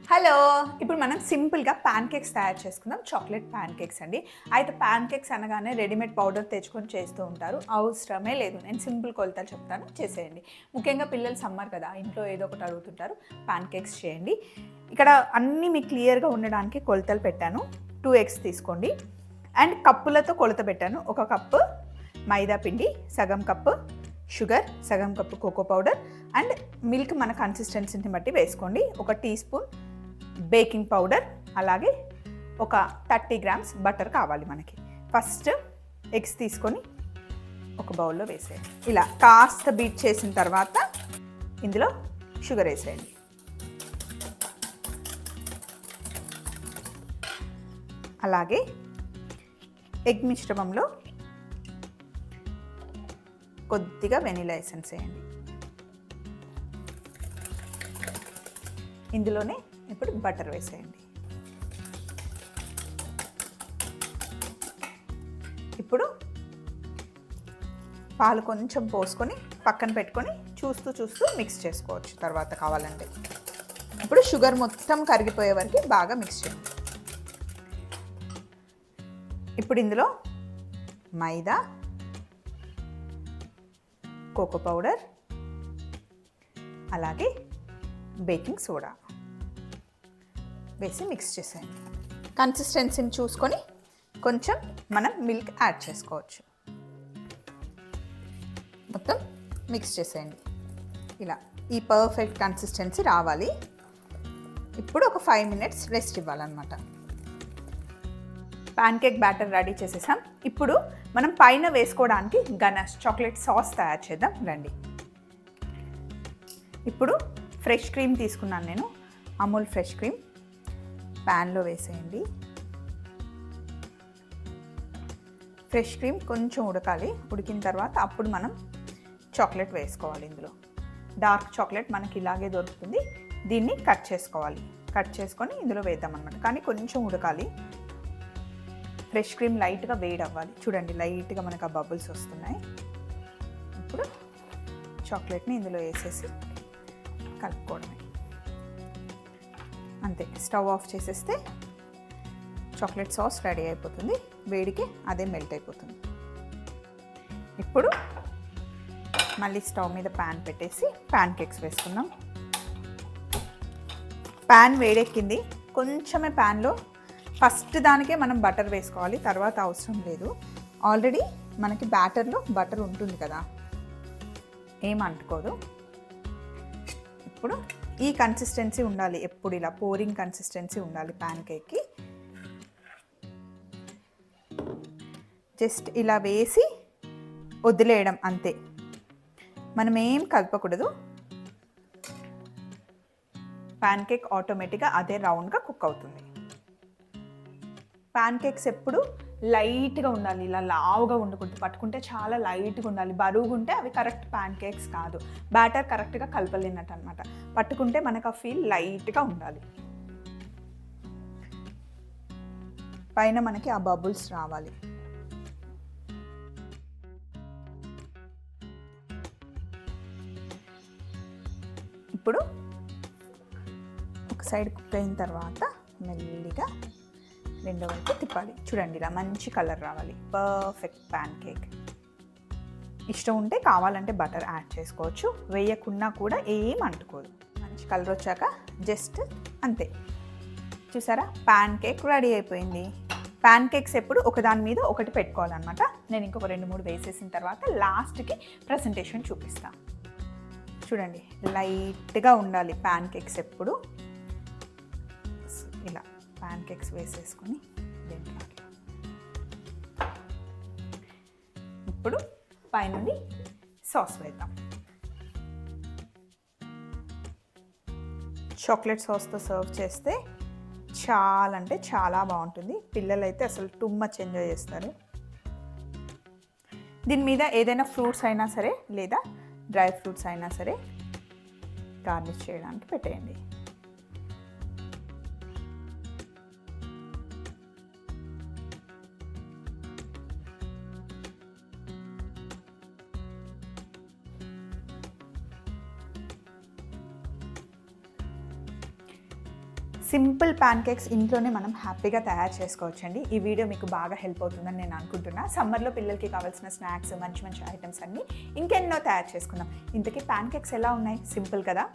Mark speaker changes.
Speaker 1: Hello ఇప్పుడు మనం సింపుల్గా ప్యాన్ కేక్స్ తయారు చేసుకుందాం. చాక్లెట్ ప్యాన్ కేక్స్ అండి. అయితే ప్యాన్ కేక్స్ అనగానే రెడీమేడ్ పౌడర్ తెచ్చుకొని చేస్తూ ఉంటారు. అవసరమే లేదు. నేను సింపుల్ కొలతలు చెప్తాను, చేసేయండి. ముఖ్యంగా పిల్లలు సమ్మర్ కదా, ఇంట్లో ఏదో ఒకటి అడుగుతుంటారు. ప్యాన్ కేక్స్ చేయండి. ఇక్కడ అన్నీ మీకు క్లియర్గా ఉండడానికి కొలతలు పెట్టాను. 2 eggs తీసుకోండి. అండ్ కప్పులతో కొలత పెట్టాను. 1 కప్పు మైదా పిండి, సగం కప్పు షుగర్, సగం కప్పు కోకో పౌడర్ అండ్ మిల్క్ మన కన్సిస్టెన్సీని బట్టి వేసుకోండి. 1 టీ స్పూన్ బేకింగ్ పౌడర్, అలాగే ఒక 30 grams బటర్ కావాలి మనకి. ఫస్ట్ ఎగ్స్ తీసుకొని ఒక బౌల్లో వేసేయండి. ఇలా కాస్త బీట్ చేసిన తర్వాత ఇందులో షుగర్ వేసేయండి. అలాగే ఎగ్ మిశ్రమంలో కొద్దిగా వెనిలా ఎసెన్స్ వేయండి. ఇందులోనే ఇప్పుడు బటర్ వేసేయండి. ఇప్పుడు పాలు కొంచెం పోసుకొని పక్కన పెట్టుకొని చూస్తూ మిక్స్ చేసుకోవచ్చు తర్వాత కావాలంటే. ఇప్పుడు షుగర్ మొత్తం కరిగిపోయే వరకు బాగా మిక్స్ చేయండి. ఇప్పుడు ఇందులో మైదా, కోకో పౌడర్, అలాగే బేకింగ్ సోడా వేసి మిక్స్ చేసేయండి. కన్సిస్టెన్సీని చూసుకొని కొంచెం మనం మిల్క్ యాడ్ చేసుకోవచ్చు. మొత్తం మిక్స్ చేసేయండి. ఇలా ఈ పర్ఫెక్ట్ కన్సిస్టెన్సీ రావాలి. ఇప్పుడు ఒక 5 minutes రెస్ట్ ఇవ్వాలన్నమాట. ప్యాన్ కేక్ బ్యాటర్ రెడీ చేసేసాం. ఇప్పుడు మనం పైన వేసుకోవడానికి గనాష్ చాక్లెట్ సాస్ తయారు చేద్దాం రండి. ఇప్పుడు ఫ్రెష్ క్రీమ్ తీసుకున్నాను నేను, అమూల్ ఫ్రెష్ క్రీమ్. ప్యాన్లో వేసేయండి. ఫ్రెష్ క్రీమ్ కొంచెం ఉడకాలి. ఉడికిన తర్వాత అప్పుడు మనం చాక్లెట్ వేసుకోవాలి. ఇందులో డార్క్ చాక్లెట్ మనకి ఇలాగే దొరుకుతుంది. దీన్ని కట్ చేసుకోవాలి. కట్ చేసుకొని ఇందులో వేద్దాం అన్నమాట. కానీ కొంచెం ఉడకాలి. ఫ్రెష్ క్రీమ్ లైట్గా వేడి అవ్వాలి. చూడండి, లైట్గా మనకు ఆ బబుల్స్ వస్తున్నాయి. ఇప్పుడు చాక్లెట్ని ఇందులో వేసేసి కలుపుకోవడమే. అంతే, స్టవ్ ఆఫ్ చేసేస్తే చాక్లెట్ సాస్ రెడీ అయిపోతుంది. వేడికి అదే మెల్ట్ అయిపోతుంది. ఇప్పుడు మళ్ళీ స్టవ్ మీద ప్యాన్ పెట్టేసి ప్యాన్ కేక్స్ వేసుకుందాం. ప్యాన్ వేడెక్కింది. కొంచెమే ప్యాన్లో ఫస్ట్ దానికే మనం బటర్ వేసుకోవాలి, తర్వాత అవసరం లేదు. ఆల్రెడీ మనకి బ్యాటర్లో బటర్ ఉంటుంది కదా, ఏం అంటుకోదు. ఇప్పుడు ఈ కన్సిస్టెన్సీ ఉండాలి. ఎప్పుడు ఇలా పోరింగ్ కన్సిస్టెన్సీ ఉండాలి ప్యాన్ కేక్కి. జస్ట్ ఇలా వేసి వదిలేయడం అంతే. మనం ఏం కలపకూడదు. ప్యాన్ కేక్ ఆటోమేటిక్గా అదే రౌండ్గా కుక్ అవుతుంది. ప్యాన్ కేక్స్ ఎప్పుడు లైట్గా ఉండాలి, ఇలా లావుగా ఉండకూడదు. పట్టుకుంటే చాలా లైట్గా ఉండాలి. బరువుగా ఉంటే అవి కరెక్ట్ ప్యాన్ కేక్స్ కాదు. బ్యాటర్ కరెక్ట్గా కలపలేనట్టు అనమాట. పట్టుకుంటే మనకు ఆ ఫీల్ లైట్గా ఉండాలి. పైన మనకి ఆ బబుల్స్ రావాలి. ఇప్పుడు ఒక సైడ్ కుక్ అయిన తర్వాత మెల్లిగా రెండో వైపు తిప్పాలి. చూడండి, ఇలా మంచి కలర్ రావాలి. Perfect pan cake. ఇష్టం ఉంటే కావాలంటే బటర్ యాడ్ చేసుకోవచ్చు. వేయకున్నా కూడా ఏం అంటుకోదు. మంచి కలర్ వచ్చాక జస్ట్ అంతే. చూసారా, ప్యాన్ కేక్ రెడీ అయిపోయింది. ప్యాన్ కేక్స్ ఎప్పుడు ఒకదాని మీద ఒకటి పెట్టుకోవాలన్నమాట. నేను ఇంకొక 2-3 వేసేసిన తర్వాత లాస్ట్కి ప్రజెంటేషన్ చూపిస్తాను. చూడండి, లైట్గా ఉండాలి ప్యాన్ కేక్స్ ఎప్పుడు. ఇలా ప్యాన్ కేక్స్ వేసేసుకొని దీంట్లో ఇప్పుడు పైనుండి సాస్ వేద్దాం. చాక్లెట్ సాస్తో సర్వ్ చేస్తే చాలా అంటే చాలా బాగుంటుంది. పిల్లలైతే అసలు టూ మచ్ ఎంజాయ్ చేస్తారు. దీని మీద ఏదైనా ఫ్రూట్స్ అయినా సరే లేదా డ్రై ఫ్రూట్స్ అయినా సరే గార్నిష్ చేయడానికి పెట్టేయండి. సింపుల్ ప్యాన్ కేక్స్ ఇంట్లోనే మనం హ్యాపీగా తయారు చేసుకోవచ్చండి. ఈ వీడియో మీకు బాగా హెల్ప్ అవుతుందని నేను అనుకుంటున్నా. సమ్మర్లో పిల్లలకి కావాల్సిన స్నాక్స్, మంచి మంచి ఐటమ్స్ అన్నీ ఇంకెన్నో తయారు చేసుకుందాం. ఇంతకీ ప్యాన్ కేక్స్ ఎలా ఉన్నాయి? సింపుల్ కదా.